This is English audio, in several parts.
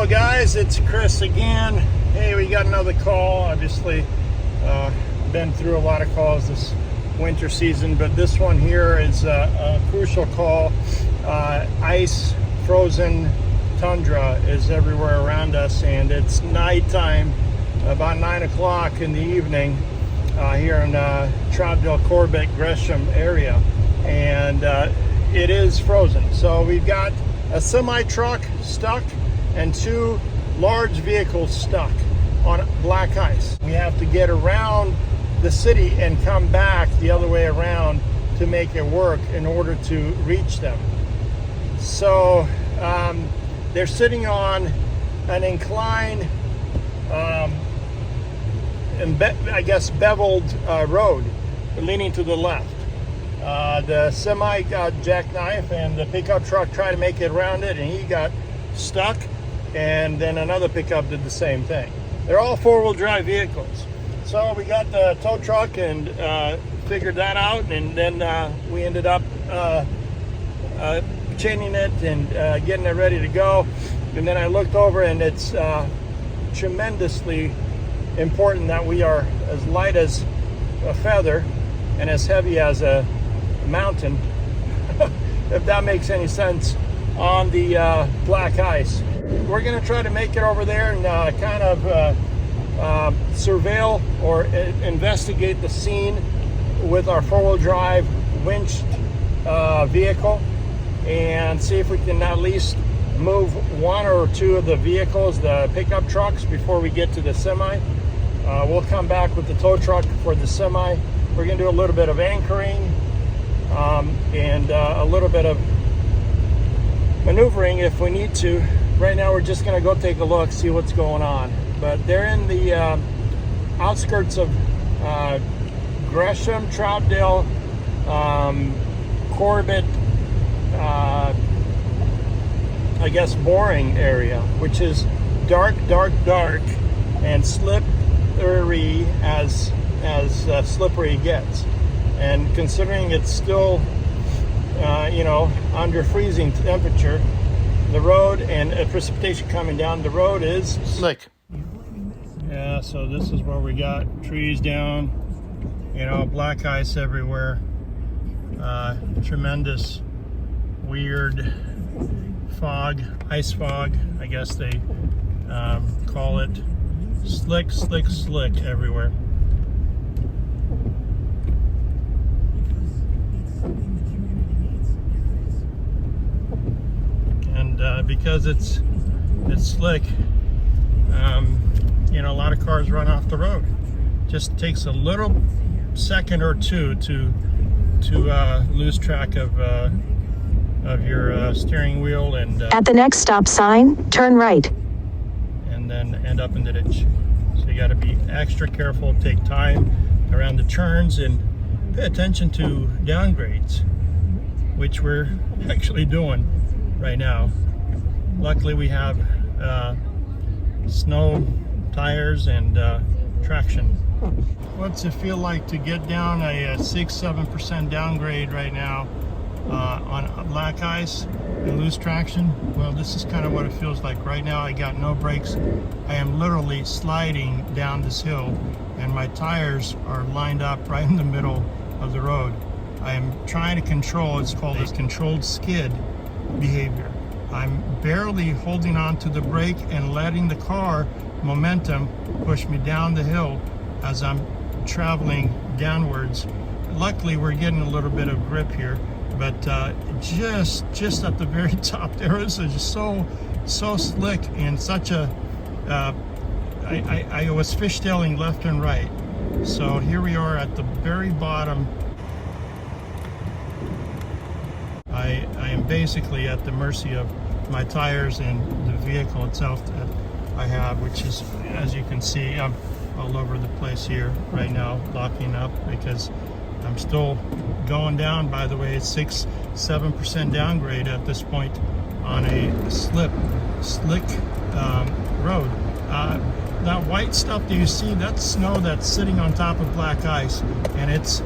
Hello guys, it's Chris again. Hey, we got another call. Obviously, been through a lot of calls this winter season, but this one here is a crucial call. Ice, frozen tundra is everywhere around us, and it's nighttime, about 9 o'clock in the evening here in Troutdale, Corbett, Gresham area, and it is frozen. So we've got a semi-truck stuck and two large vehicles stuck on black ice. We have to get around the city and come back the other way around to make it work in order to reach them. So they're sitting on an inclined, I guess, beveled road leaning to the left. The semi got jackknifed and the pickup truck tried to make it around it, and he got stuck, and then another pickup did the same thing. They're all four-wheel drive vehicles. So we got the tow truck and figured that out, and then we ended up chaining it and getting it ready to go. And then I looked over, and it's tremendously important that we are as light as a feather and as heavy as a mountain, if that makes any sense, on the black ice. We're going to try to make it over there and kind of surveil or investigate the scene with our four-wheel drive winched vehicle, and see if we can at least move one or two of the vehicles, the pickup trucks, before we get to the semi. We'll come back with the tow truck for the semi. We're going to do a little bit of anchoring and a little bit of maneuvering if we need to. Right now we're just going to go take a look, see what's going on. But they're in the outskirts of Gresham, Troutdale, Corbett, I guess boring area, which is dark, and slippery as slippery gets. And considering it's still under freezing temperature, the road and precipitation coming down, the road is slick. Yeah, so this is where we got trees down, black ice everywhere, tremendous weird fog, ice fog, I guess they call it. Slick everywhere. And because it's slick, a lot of cars run off the road. Just takes a little second or two to lose track of your steering wheel, and at the next stop sign, turn right, and then end up in the ditch. So you got to be extra careful, take time around the turns, and pay attention to downgrades, which we're actually doing right now. Luckily we have snow tires and traction. What's it feel like to get down a 6-7% downgrade right now on black ice and lose traction? Well, this is kind of what it feels like right now. I got no brakes. I am literally sliding down this hill, and my tires are lined up right in the middle of the road. I am trying to control, it's called a controlled skid behavior. I'm barely holding on to the brake and letting the car momentum push me down the hill as I'm traveling downwards. Luckily we're getting a little bit of grip here, but just at the very top there is just so slick, and such a I was fishtailing left and right. So here we are at the very bottom. I am basically at the mercy of my tires and the vehicle itself that I have, which is, as you can see, I'm all over the place here right now, locking up because I'm still going down. By the way, it's 6-7% downgrade at this point on a slick road. That white stuff that you see, that's snow that's sitting on top of black ice, and it's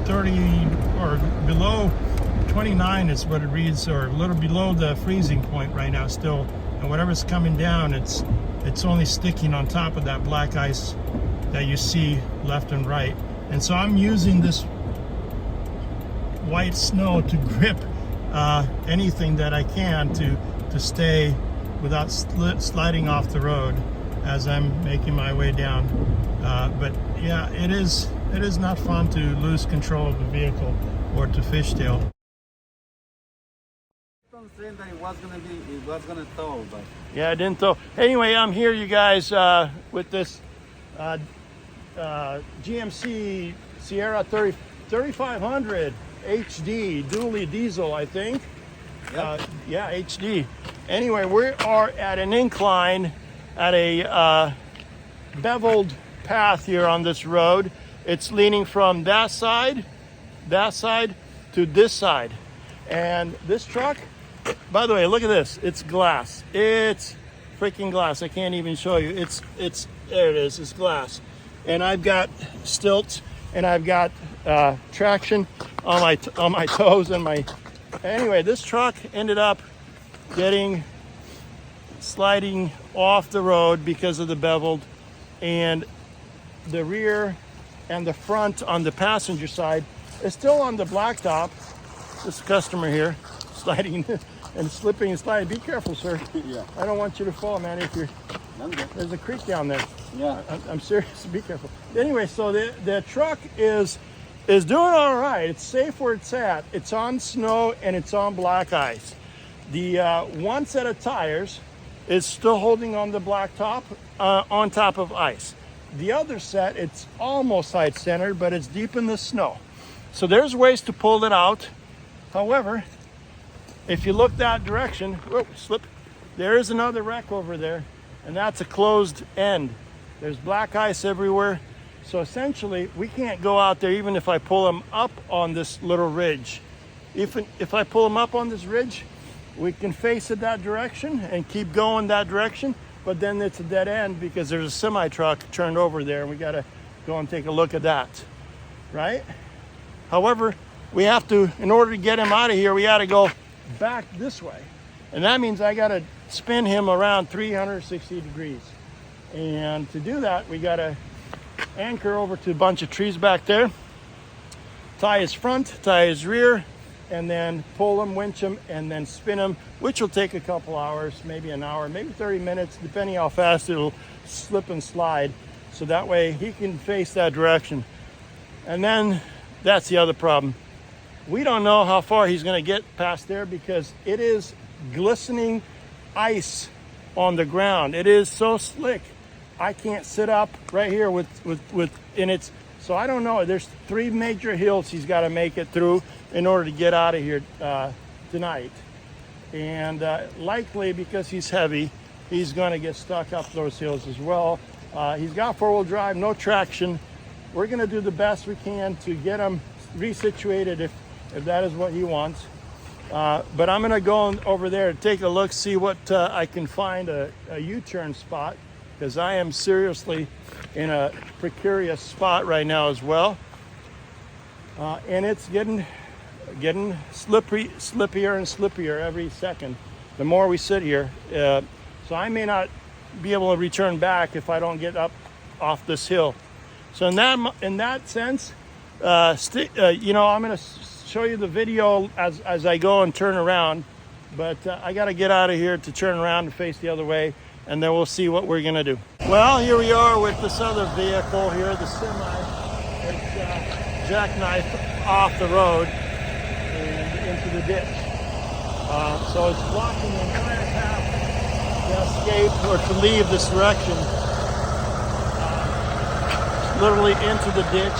30 or below 29 is what it reads, or a little below the freezing point right now still. And whatever's coming down, it's only sticking on top of that black ice that you see left and right. And so I'm using this white snow to grip anything that I can to stay without sliding off the road as I'm making my way down. But yeah, it is not fun to lose control of the vehicle or to fishtail. Saying that it was gonna tow, but yeah, I didn't tow. Anyway, I'm here, you guys, with this GMC Sierra 3500 HD dually diesel, I think. Yep. Yeah, HD. Anyway, we are at an incline at a beveled path here on this road. It's leaning from that side to this side. And this truck, by the way, look at this. It's glass. It's freaking glass. I can't even show you. It's there it is. It's glass. And I've got stilts, and I've got traction on my toes and my. Anyway, this truck ended up sliding off the road because of the beveled, and the rear and the front on the passenger side is still on the blacktop. This customer here sliding and slipping and sliding. Be careful, sir. yeah. I don't want you to fall, man. There's a creek down there. Yeah. I'm serious. Be careful. Anyway, so the truck is doing all right. It's safe where it's at. It's on snow and it's on black ice. The one set of tires is still holding on the blacktop on top of ice. The other set, it's almost side-centered, but it's deep in the snow. So there's ways to pull it out. However, if you look that direction, whoa, slip, there is another wreck over there, and that's a closed end. There's black ice everywhere. So essentially, we can't go out there even if I pull them up on this little ridge. If I pull them up on this ridge, we can face it that direction and keep going that direction, but then it's a dead end because there's a semi truck turned over there, and we gotta go and take a look at that, right? However, we have to, in order to get him out of here, we gotta go back this way. And that means I gotta spin him around 360 degrees. And to do that, we gotta anchor over to a bunch of trees back there, tie his front, tie his rear, and then pull him, winch him, and then spin him, which will take a couple hours, maybe an hour, maybe 30 minutes, depending how fast it'll slip and slide. So that way he can face that direction. And then that's the other problem. We don't know how far he's gonna get past there because it is glistening ice on the ground. It is so slick. I can't sit up right here so I don't know. There's 3 major hills he's got to make it through in order to get out of here tonight. And likely because he's heavy, he's going to get stuck up those hills as well. He's got 4-wheel drive, no traction. We're going to do the best we can to get him resituated if that is what he wants. But I'm going to go over there to take a look, see what I can find a U-turn spot, because I am seriously in a precarious spot right now as well. And it's getting slippier and slippier every second, the more we sit here. So I may not be able to return back if I don't get up off this hill. So in that sense, I'm going to show you the video as I go and turn around, but I got to get out of here to turn around and face the other way, and then we'll see what we're going to do. Well, here we are with this other vehicle here, the semi. It's jackknifed off the road and into the ditch. So it's blocking the entire path to escape or to leave this direction. Literally into the ditch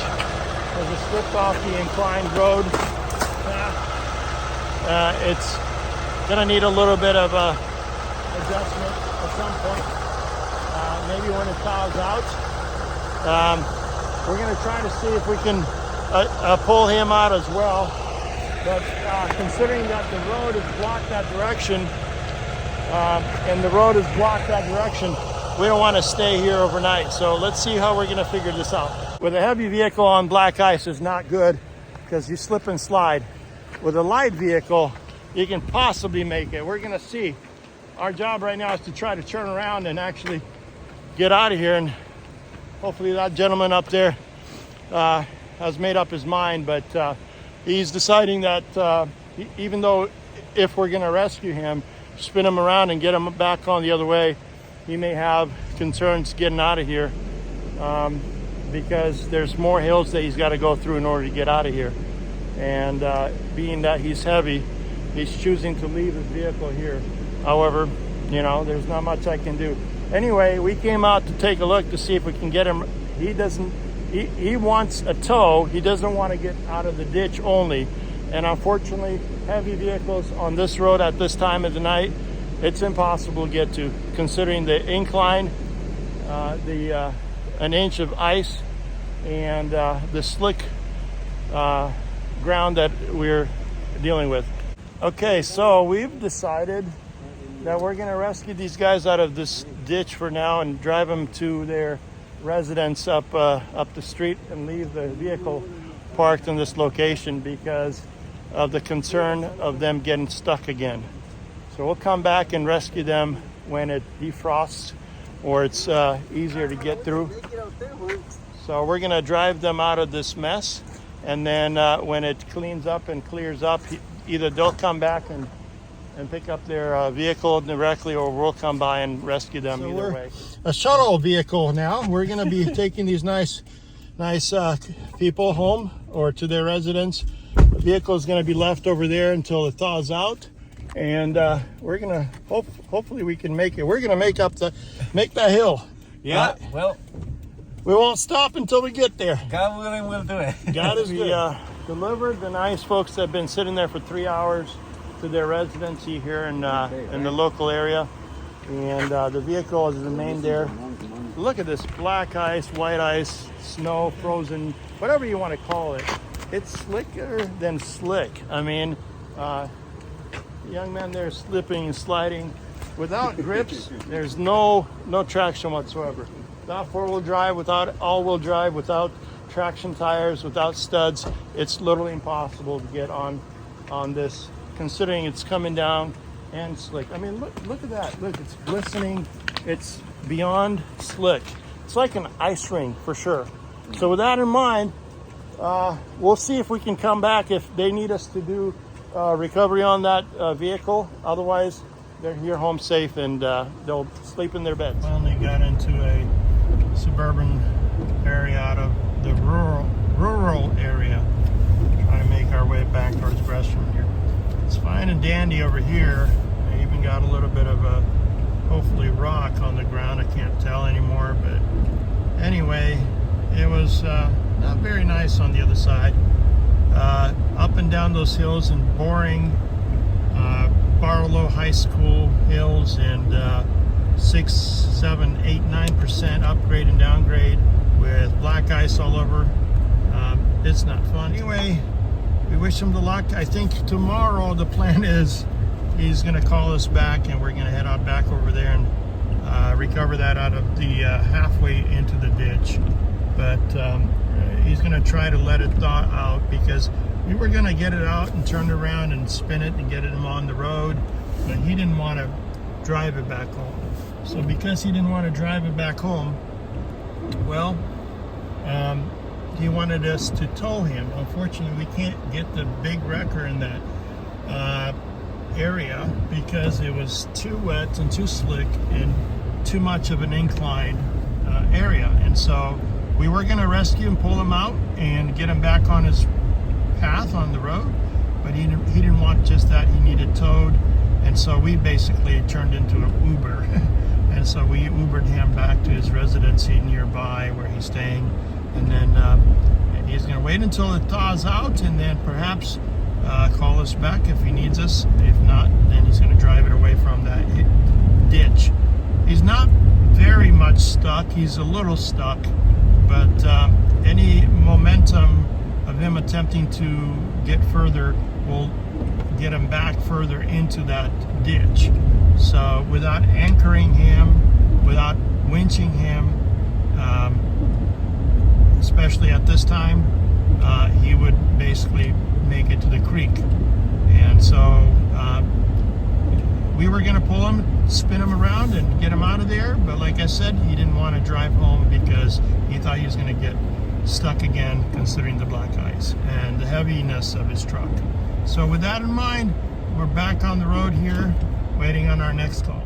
as it slipped off the inclined road path. It's going to need a little bit of adjustment at some point. Maybe when it thaws out. We're going to try to see if we can pull him out as well. But considering that the road is blocked that direction, we don't want to stay here overnight. So let's see how we're going to figure this out. With a heavy vehicle on black ice is not good because you slip and slide. with a light vehicle, you can possibly make it. We're gonna see. Our job right now is to try to turn around and actually get out of here, and hopefully that gentleman up there has made up his mind, but he's deciding that even though if we're gonna rescue him, spin him around and get him back on the other way, he may have concerns getting out of here because there's more hills that he's got to go through in order to get out of here. And being that he's heavy, he's choosing to leave his vehicle here. However, you know, there's not much I can do. Anyway, we came out to take a look to see if we can get him. He wants a tow. He doesn't want to get out of the ditch only. And unfortunately, heavy vehicles on this road at this time of the night, it's impossible to get to, considering the incline, an inch of ice, and the slick ground that we're dealing with. Okay, so we've decided that we're going to rescue these guys out of this ditch for now and drive them to their residence up the street and leave the vehicle parked in this location because of the concern of them getting stuck again. So we'll come back and rescue them when it defrosts or it's easier to get through. So we're going to drive them out of this mess, and then when it cleans up and clears up, either they'll come back and pick up their vehicle directly, or we'll come by and rescue them. So either way. A shuttle vehicle now. We're going to be taking these nice people home or to their residence. The vehicle is going to be left over there until it thaws out, and we're going to hopefully we can make it. We're going to make that hill. Yeah. Well, we won't stop until we get there. God willing, we'll do it. God is good. Delivered the nice folks that have been sitting there for 3 hours to their residency here in the local area, and the vehicle has remained there. Look at this black ice, white ice, snow, frozen, whatever you want to call it. It's slicker than slick. I mean, the young man there slipping and sliding without grips. There's no traction whatsoever. Without four-wheel drive, without all-wheel drive, without traction tires, without studs, it's literally impossible to get on this, considering it's coming down and slick. I mean, look at that. Look, it's glistening. It's beyond slick. It's like an ice ring for sure. So with that in mind, we'll see if we can come back if they need us to do recovery on that vehicle. Otherwise, they're here home safe, and they'll sleep in their beds. Finally got into a suburban area out of the rural area. Trying to make our way back towards Gresham here. It's fine and dandy over here. I even got a little bit of a, hopefully, rock on the ground. I can't tell anymore, but anyway, it was not very nice on the other side. Up and down those hills and boring Barlow High School hills, and 6, 7, 8, 9% upgrade and downgrade with black ice all over. It's not fun. Anyway, we wish him the luck. I think tomorrow the plan is he's going to call us back, and we're going to head out back over there and recover that out of the halfway into the ditch. But he's going to try to let it thaw out, because we were going to get it out and turn it around and spin it and get it on the road, but he didn't want to drive it back home. So because he didn't want to drive it back home, well, he wanted us to tow him. Unfortunately, we can't get the big wrecker in that area because it was too wet and too slick and too much of an incline area. And so we were going to rescue and pull him out and get him back on his path on the road, but he didn't want just that. He needed towed, and so we basically turned into an Uber. And so we Ubered him back to his residency nearby where he's staying, and then he's going to wait until it thaws out, and then perhaps call us back if he needs us. If not, then he's going to drive it away from that ditch. He's not very much stuck. He's a little stuck, but any momentum of him attempting to get further will get him back further into that ditch. So without anchoring him, without winching him, especially at this time, he would basically make it to the creek. And so we were going to pull him, spin him around, and get him out of there. But like I said, he didn't want to drive home because he thought he was going to get stuck again, considering the black ice and the heaviness of his truck. So with that in mind, we're back on the road here, waiting on our next call.